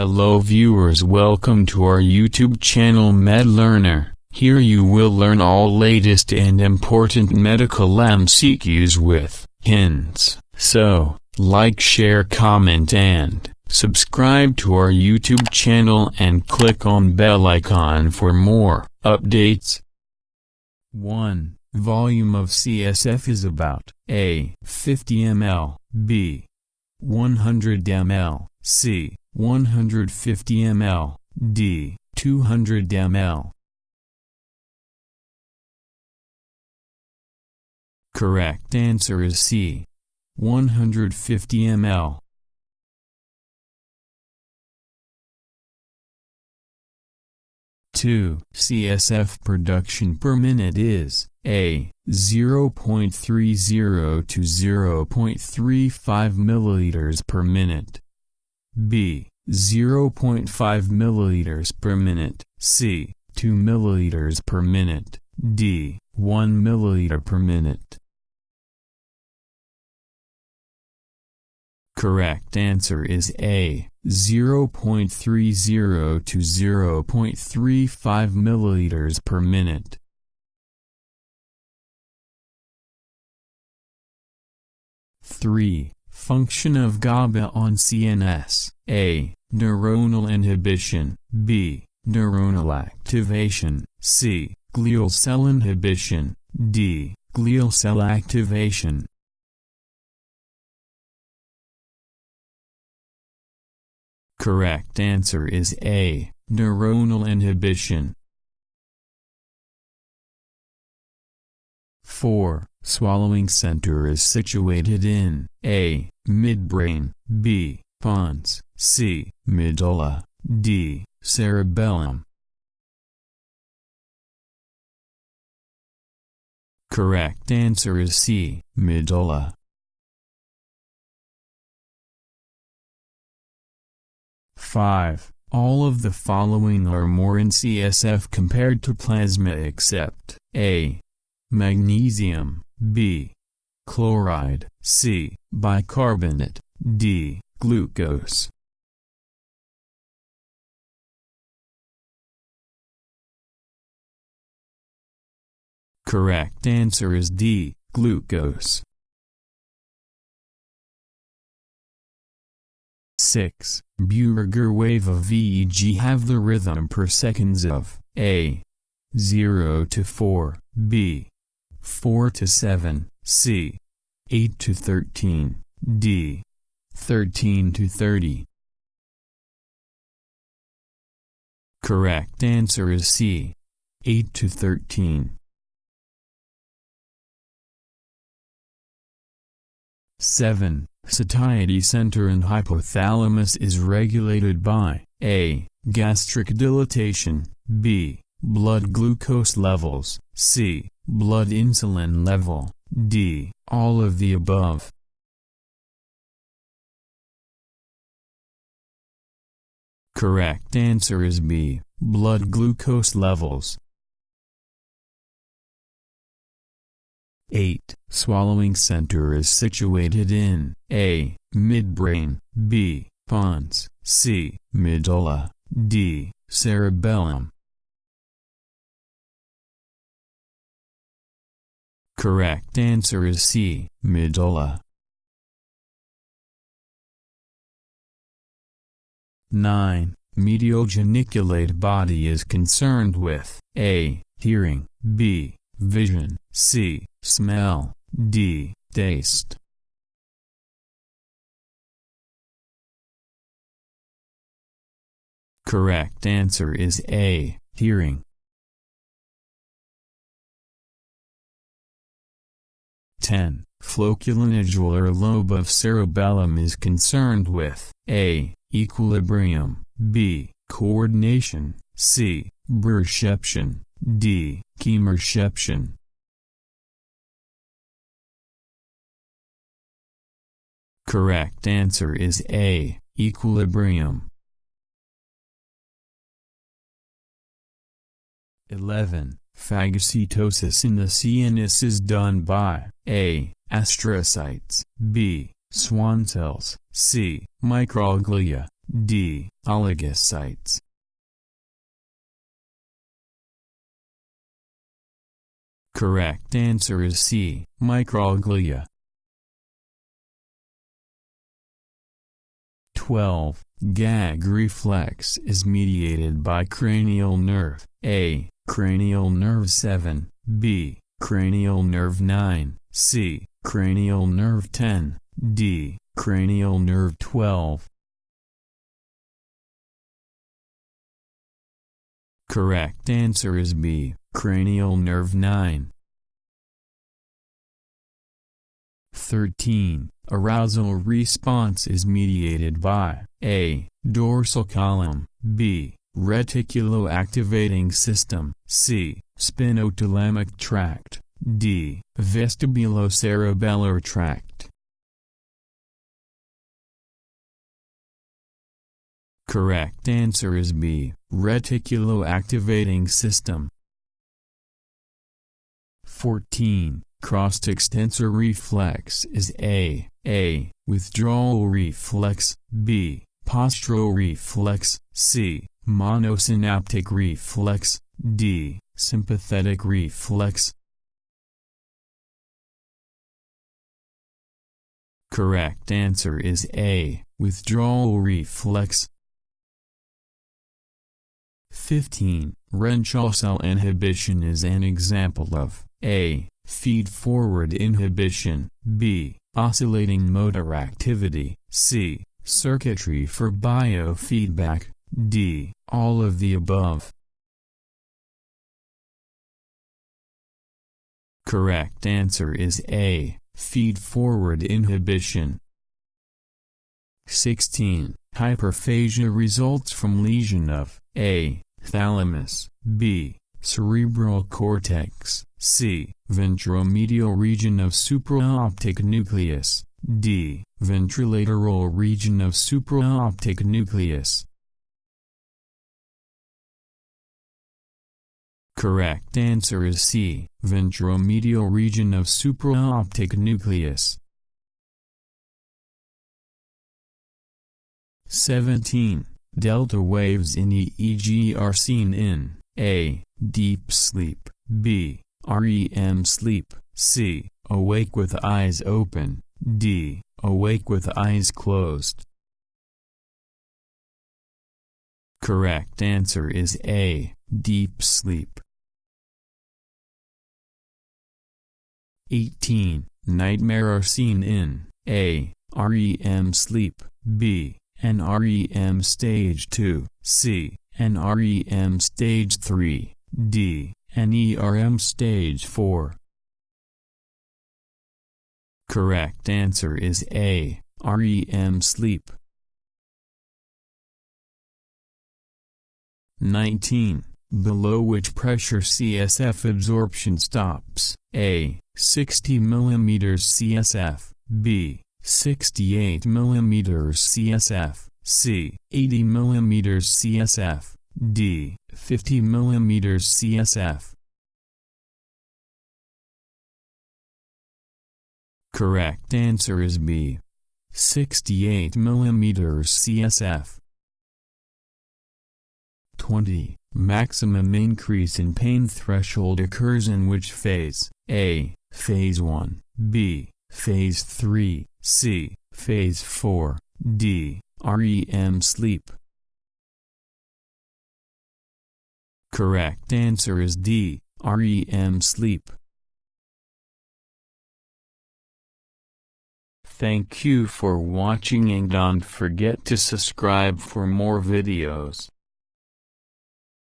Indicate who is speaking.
Speaker 1: Hello viewers, welcome to our YouTube channel MedLearner. Here you will learn all latest and important medical MCQs with hints. So, like, share, comment and subscribe to our YouTube channel and click on bell icon for more updates. 1. Volume of CSF is about A. 50 ml, B. 100 ml, C. 150 ml, D. 200 ml. Correct answer is C. 150 ml. 2. CSF production per minute is A. 0.30 to 0.35 milliliters per minute, B. 0.5 milliliters per minute, C. 2 milliliters per minute, D. 1 milliliter per minute. Correct answer is A. 0.30 to 0.35 milliliters per minute. 3. Function of GABA on CNS. A. Neuronal inhibition, B. Neuronal activation, C. Glial cell inhibition, D. Glial cell activation. Correct answer is A. Neuronal inhibition. 4. Swallowing center is situated in A. Midbrain, B. Pons C. Medulla, D. Cerebellum. Correct answer is C. Medulla. 5. All of the following are more in CSF compared to plasma except A. Magnesium, B. Chloride, C. Bicarbonate, D. Glucose. Correct answer is D. Glucose. 6. Buerger wave of EEG have the rhythm per seconds of A. 0 to 4, B. 4 to 7, C. 8 to 13, D. 13 to 30. Correct answer is C. 8 to 13. 7. Satiety center in hypothalamus is regulated by A. Gastric dilatation, B. Blood glucose levels, C. Blood insulin level, D. All of the above. Correct answer is B. Blood glucose levels. 8. Swallowing center is situated in A. Midbrain, B. Pons, C. Medulla, D. Cerebellum. Correct answer is C. Medulla. 9. Medial geniculate body is concerned with A. Hearing, B. Vision, C. Smell, D. Taste. Correct answer is A. Hearing. 10. Floculonodular lobe of cerebellum is concerned with A. Equilibrium, B. Co-ordination, C. Baroreception, D. Chemoreception. Correct answer is A. Equilibrium. 11. Phagocytosis in the CNS is done by A. Astrocytes, B. Schwann cells, C. Microglia, D. Oligocytes. Correct answer is C. Microglia. 12. Gag reflex is mediated by cranial nerve. A. Cranial nerve 7, B. Cranial nerve 9, C. Cranial nerve 10, D. Cranial nerve 12. Correct answer is B. Cranial nerve 9. 13. Arousal response is mediated by A. Dorsal column, B. Reticuloactivating system, C. Spinothalamic tract, D. Vestibulocerebellar tract. Correct answer is B. Reticuloactivating system. 14. Cross-extensor reflex is A. Withdrawal reflex, B. Postural reflex, C. Monosynaptic reflex, D. Sympathetic reflex. Correct answer is A. Withdrawal reflex. 15. Renshaw cell inhibition is an example of A. Feed-forward inhibition, B. Oscillating motor activity, C. Circuitry for biofeedback, D. All of the above. Correct answer is A. Feed-forward inhibition. 16. Hyperphagia results from lesion of A. Thalamus, B. Cerebral cortex, C. Ventromedial region of supraoptic nucleus, D. Ventrolateral region of supraoptic nucleus. Correct answer is C. Ventromedial region of supraoptic nucleus. 17. Delta waves in EEG are seen in A. Deep sleep, B. REM sleep, C. Awake with eyes open, D. Awake with eyes closed. Correct answer is A. Deep sleep. 18. Nightmare are seen in A. REM sleep, B. NREM stage 2, C. NREM stage 3, D. NERM stage 4. Correct answer is A. REM sleep. 19. Below which pressure CSF absorption stops? A. 60 mm CSF, B. 68 mm CSF, C. 80 mm CSF, D. 50 mm CSF. Correct answer is B. 68 mm CSF. 20. Maximum increase in pain threshold occurs in which phase? A. Phase 1, B. Phase 3, C. Phase 4, D. REM sleep. Correct answer is D. REM sleep. Thank you for watching and don't forget to subscribe for more videos.